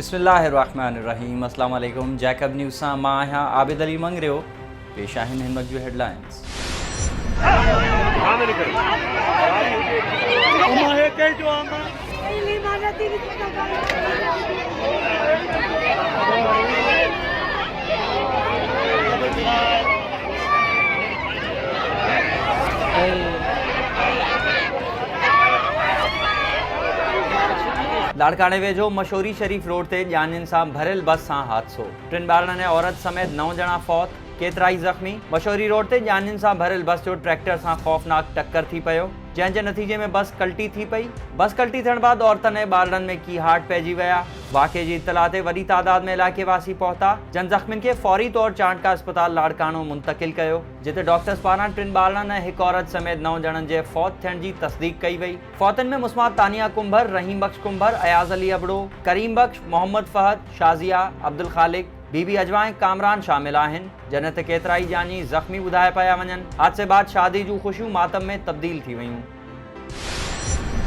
बिस्मिल्लाहिर्रहमानिर्रहीम। अस्सलाम वालेकुम। जैकब न्यूज़ सां मां आहियां आबिद अली मंगरियो। पेश आहिनि हिन वक़्त जूं हेडलाइंस। लाड़काने वेझो मशहूरी शरीफ रोड ते ॼानियुनि सां भरियल बस सां हादसो। 3 ॿारनि ऐं औरत समेत 9 ॼणा फौत, केतिराई ज़ख़्मी। मशहूरी रोड ते ॼानियुनि सां भरियल बस जो ट्रैक्टर सां ख़ौफ़नाक टक्कर थी पियो, जंहिंजे नतीजे में बस कल्टी थी पई। बस कल्टी थियण बाद औरतनि ऐं ॿारनि में की हार्ट पइजी विया। वाक़े जी इतला ते वॾी तादाद में इलाइक़े वासी पहुता। जन ज़ख़्मियुनि खे फौरी तौर चांडका अस्पताल लाड़कानो मुंतक़िल कयो, जिते डॉक्टर्स पारां 3 ॿारनि ऐं 1 औरत समेत 9 ॼणनि जे फौत थियण जी तस्दीक कई वई। फौतनि में मुस्मात तानिया कुंभर, रहीम बख्श कुंभर, अयाज़ अली अबड़ो, करीम बख्श, मोहम्मद फहद, शाज़िया, अब्दुल ख़ालिक, बीबी अजवा ऐं कामरान शामिल आहिनि, जंहिं ते केतिराई जानी ज़ख़्मी ॿुधाए पिया वञनि। हादसे बाद शादी जूं ख़ुशियूं मातम में तब्दील थी वयूं।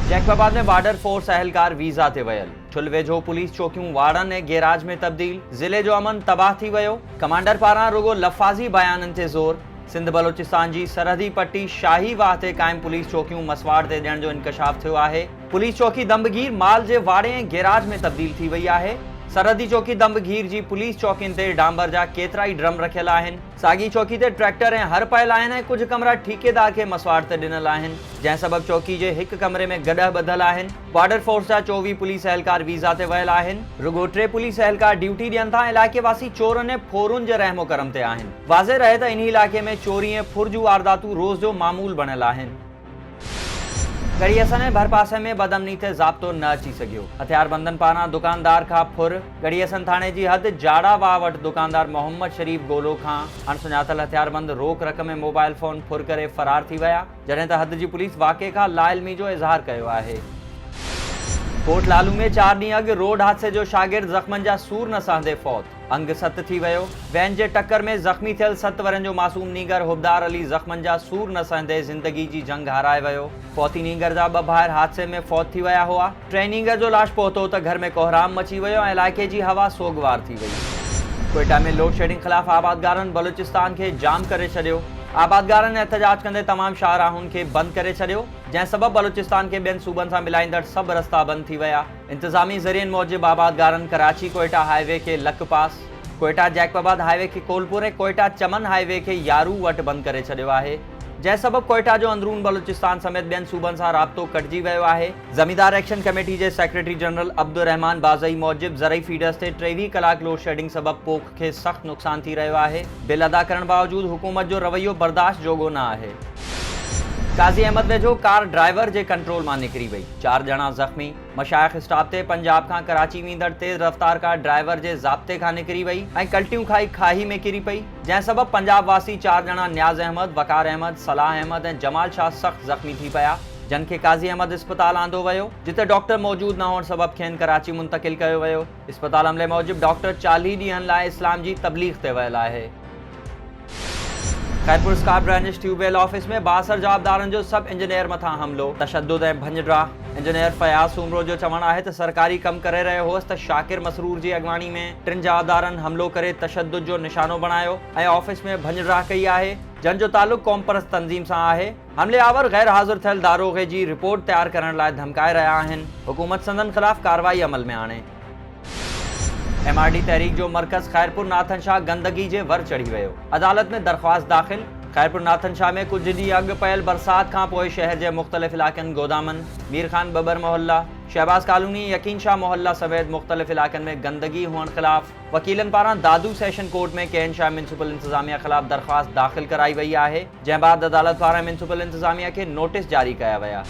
जैकबाबाद में बॉर्डर फोर्स अहलकार वीज़ा ते वियल। छुल वेझो पुलिस चौकियूं वाड़नि ऐं गैराज में तब्दील। ज़िले जो अमन तबाह थी वियो। कमांडर पारां रुगो लफ़ाज़ी बयाननि ते ज़ोर। सिंध बलोचिस्तान जी सरहदी पट्टी शाही वाह ते क़ाइम पुलिस चौकियूं मसवाड़ ते ॾियण जो इंकशाफ थियो आहे। पुलिस चौकी दंबगीर माल जे वाड़े ऐं गैराज में तब्दील थी वई आहे। सरहदी चौकी दंबगीर जी पुलिस चौकियुनि ते डांबर जा केतिराई ड्रम रखियल आहिनि। साॻी चौकी ते ट्रैक्टर ऐं हर पयल आहिनि ऐं कुझु कमरा ठेकेदार खे मसवाड़ ते ॾिनल आहिनि, जंहिं सबबि चौकी जे हिक कमरे में गॾह ॿधल आहिनि। बॉर्डर फोर्स जा 24 पुलिस अहलकार वीज़ा ते वियल आहिनि। रुगो 3 पुलिस अहलकार ड्यूटी ॾियनि था। इलाइक़े वासी चोरनि ऐं फोरुनि जे रहमो करम ते आहिनि। वाज़े रहे त इन इलाइक़े में चोरी ऐं फुर जूं वारदातूं रोज़ जो मामूल बणियल आहिनि। गड़ियसन ऐं भरपासे में बदअमनी ते ज़ाब्तो न अची सघियो। हथियारबंदनि पारां दुकानदार खां फुर। गड़ियसन थाणे जी हद जाड़ा वाह वटि दुकानदार मोहम्मद शरीफ गोलो खां अणसुञातल हथियारबंद रोक रक़म ऐं मोबाइल फ़ोन फुर करे फ़रार थी विया, जॾहिं त हद जी पुलिस वाक़े खां लाइल्मी जो इज़हार कयो आहे। कोट लालू में 4 ॾींहं अॻु रोड हादसे जो शागिर्द ज़ख़्मनि जा सूर न सहंदे फौत, अंग सत थी वियो। वैन जे टक्कर में ज़ख़्मी थियल 7 वरनि जो मासूम नीगर हुबदार अली ज़ख़्मनि जा सूर न सहंदे ज़िंदगी जी जंग हाराए वियो। फौती नीगर जा 2 भाइर हादसे में फौत थी विया हुआ। 3 नीगर जो लाश पहुतो त घर में कोहराम मची वियो ऐं इलाइक़े जी हवा सोगवार थी वई। कोयटा में लोड शेडिंग ख़िलाफ़ आबादगारनि बलूचिस्तान खे जाम करे छॾियो। आबादगारनि एहतजाज कंदे तमाम शाहराहुनि खे बंदि करे छॾियो, जंहिं सबबि बलूचिस्तान खे ॿियनि सूबनि सां मिलाईंदड़ सभु रस्ता बंदि थी विया। इंतज़ामी ज़रियनि मूजिबि आबादगारनि कराची कोयटा हाईवे खे लक पास, कोयटा जैकबाबाद हाईवे खे कोलपुर ऐं कोयटा चमन हाईवे खे यारू वटि बंदि करे छॾियो आहे, जंहिं सबबि कोयटा जो अंदरून बलूचिस्तान समेत ॿियनि सूबनि सां राब्तो कटिजी वियो आहे। ज़मींदार एक्शन कमेटी जे सेक्रेटरी जनरल अब्दुर्रहमान बाज़ई मूजिबि ज़रई फीडर्स ते 23 कलाक लोड शेडिंग सबबि पोख खे सख़्तु नुक़सान थी रहियो आहे। बिल अदा करण बावजूदि हुकूमत जो रवैयो बर्दाश्त जोॻो न आहे। काज़ी अहमद वेझो कार ड्राइवर जे कंट्रोल मां निकिरी वई, 4 ॼणा ज़ख़्मी। मशाइख़ स्टॉप ते पंजाब खां कराची वेंदड़ तेज़ रफ़्तार कार ड्राइवर जे ज़ाब्ते खां निकिरी वई ऐं कल्टियूं खाई खाही में किरी पई, जंहिं सबबि पंजाब वासी 4 ॼणा न्याज़ अहमद, वकार अहमद, सलाह अहमद ऐं जमाल शाह सख़्तु ज़ख़्मी थी पिया, जिन खे काज़ी अहमद इस्पताल आंदो वियो, जिते डॉक्टर मौजूदु न हुअण सबबि खेनि कराची मुंतक़िल कयो वियो। इस्पताल अमले मूजिबि डॉक्टर 40 ॾींहंनि लाइ इस्लाम जी तबलीग ते वियल आहे। Khairpur SCARP drainage tubewell office में बासर जवाबदारनि जो सब इंजीनियर मथां हमिलो, तशद्दुद ऐं भंजड्राह। इंजीनियर फयाज़ सूमरो जो चवणु आहे त सरकारी कमु करे रहियो हुअसि त शाकिर मसरूर जी अॻवानी में 3 जवाबदारनि हमिलो करे तशद्दुद जो निशानो बणायो ऐं ऑफिस में भंजड्राह कई आहे, जंहिं जो तालुक़ क़ौमपरस्त तंज़ीम सां आहे। हमले आवर गैर हाज़िर थियल दारोगे जी रिपोर्ट तयारु करण लाइ धमकाए रहिया आहिनि। हुकूमत संदनि ख़िलाफ़ कार्रवाई अमल में आणे। MRD तहरीक जो मरकज़ खैरपुर नाथन शाह गंदगी जे वर चढ़ी वियो। अदालत में दरख़्वास्त दाख़िल। खैरपुर नाथन शाह में कुछ ॾींहं अॻु पयल बरसात खां पोइ शहर जे मुख़्तलिफ़ इलाइक़नि गोदामन, मीर खान बबर मोहल्ला, शहबाज कॉलोनी, यकीन शाह मोहल्ला समेत मुख़्तलिफ़ इलाइक़नि में गंदगी हुअण ख़िलाफ़ वकीलनि पारां दादू सेशन कोर्ट में केन शाह म्यूनिसिपल इंतज़ामिया ख़िलाफ़ दरख़्वास्त दाख़िल कराई वई आहे, जंहिं बाद अदालत पारां म्यूनिसिपल इंतज़ामिया खे नोटिस जारी कया विया।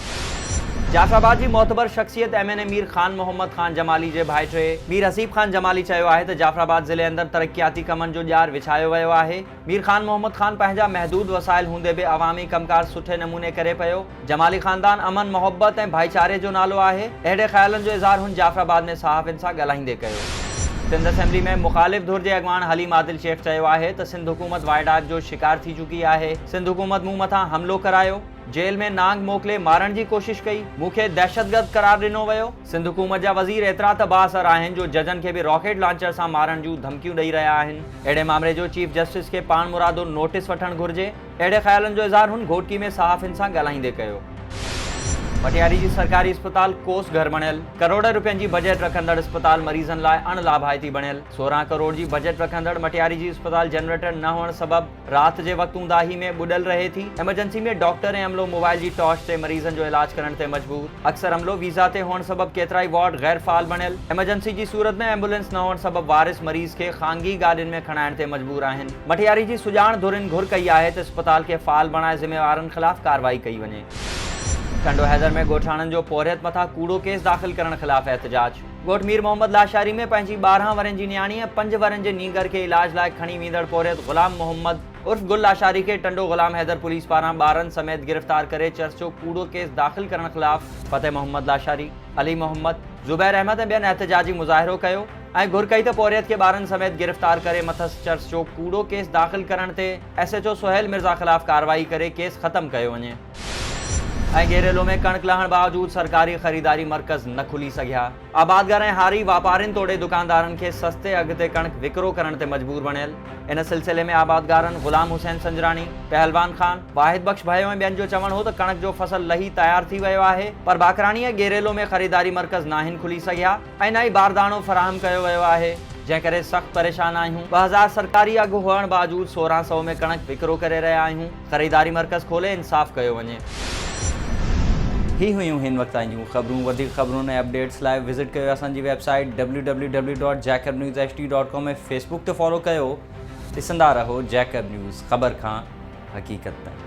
जाफ़राबाद जी मोतबर शख्सियत MNA मीर खान मोहम्मद खान जमाली जे भाइटे मीर हसीब खान जमाली चयो आहे त जाफ़राबाद ज़िले अंदरि तरक़ियाती कमनि जो ॼार विछायो वियो आहे। मीर खान मोहम्मद खान पंहिंजा महदूद वसाइल हूंदे बि अवामी कमकार सुठे नमूने करे पियो। जमाली ख़ानदान अमन मोहब्बत ऐं भाईचारे जो नालो आहे। अहिड़े ख़्यालनि जो इज़हार हुन जाफ़राबाद में सहाफ़ियुनि सां ॻाल्हाईंदे कयो। सिंध असेंबली में मुखालिफ़ धुर जे अॻवान हलीम आदिल शेख चयो आहे त सिंध हुकूमत वाइडात जो शिकार थी चुकी आहे। सिंध हुकूमत मूं मथां हमिलो करायो। जेल में नांग मोकिले मारण जी कोशिश कई, मूंखे दहशतगर्द करार ॾिनो वियो। सिंध हुकूमत जा वज़ीर एतिरा त बाअसर आहिनि जो जजनि खे बि रॉकेट लॉन्चर सां मारण जूं धमकियूं ॾेई रहिया आहिनि। अहिड़े मामले जो चीफ जस्टिस खे पाण मुरादो नोटिस वठणु घुर्जे। अहिड़े ख़्यालनि जो इज़हार हुन घोटकी में सहाफ़ियुनि सां ॻाल्हाईंदे कयो। मटियारी जी सरकारी अस्पताल कोस घर बणियल। करोड़ रुपयनि जी बजट रखंदड़ अस्पताल मरीज़नि लाइ अण लाभाइती बणियल। 16 करोड़ जी बजट रखंदड़ मटियारी जी अस्पताल जनरेटर न हुअण सबबि राति जे वक़्तु ऊंदाही में ॿुॾल रहे थी। एमरजेंसी में डॉक्टर ऐं अमलो मोबाइल जी टॉर्च ते मरीज़नि जो इलाज करण ते मजबूर। अक्सर अमलो वीज़ा ते हुअण सबबि केतिराई वार्ड गैर फ़ाल बणियल। एमरजेंसी जी सूरत में एम्बुलेंस न हुअण सबबि वारिस मरीज़ खे ख़ानगी गाॾियुनि में खणाइण ते मजबूर आहिनि। मटियारी जी सुजाण धुरिन घुर कई आहे त अस्पताल खे फ़ाल बणाए ज़िम्मेवारनि ख़िलाफ़ कार्रवाई कई वञे। टंडो हैदर में ॻोठाणनि जो पोरियत मथां कूड़ो केस दाख़िल करण ख़िलाफ़ एहतजाज। ॻोठ मीर मोहम्मद लाशारी में पंहिंजी 12 वरनि जी नियाणी ऐं 5 वरनि जे नींगर खे इलाज लाइ खणी वेंदड़ पोरियत ग़ुलाम मोहम्मद उर्फ गुल लाशारी खे टंडो ग़ुलाम हैदर पुलिस पारां 12 समेत गिरफ़्तार करे चर्चो कूड़ो केस दाख़िल करण ख़िलाफ़ फतेह मोहम्मद लाशारी, अली मोहम्मद, ज़ुबैर अहमद ऐं ॿियनि एहतजाजी मुज़ाहिरो कयो ऐं घुर कई त पोरियत खे 12 समेत गिरफ़्तार करे मथसि चर्चो कूड़ो केस दाख़िल करण ते SHO सुहेल मिर्ज़ा ख़िलाफ़ कार्रवाई करे केस ख़त्म कयो वञे। ऐं गेरेलो में कणक लहण बावजूद सरकारी ख़रीदारी मर्कज़ न खुली सघिया। आबादगार ऐं हारी वापारियुनि तोड़े दुकानदारनि खे सस्ते अघ ते कणक विकिरो करण ते मजबूर बणियल। इन सिलसिले में आबादगारनि ग़ुलाम हुसैन संजरानी, पहलवान खान, वाहिद बख्श भयो ऐं ॿियनि जो चवणु हो त कणक जो फसल लही तयार थी वियो आहे, पर बाकरानी ऐं गेरेलो में ख़रीदारी मर्कज़ नाहिनि खुली सघिया ऐं न ई बारदानो फ़राहम कयो वियो आहे, जंहिं करे सख़्त परेशान आहियूं। 2000 सरकारी अघु हुअण बावजूद 1600 में कणक विकिरो करे रहिया आहियूं। ख़रीदारी मर्कज़ खोले इंसाफ़ कयो वञे। ही हुयूं हिन वक़्त जूं ख़बरूं। वधीक ख़बरुनि ऐं अपडेट्स लाइ विज़िट कयो असांजी वेबसाइट www.jacobnewsht.com ऐं फेसबुक ते फॉलो कयो। ॾिसंदा रहो जैकब न्यूज़, ख़बर खां हक़ीक़त ताईं।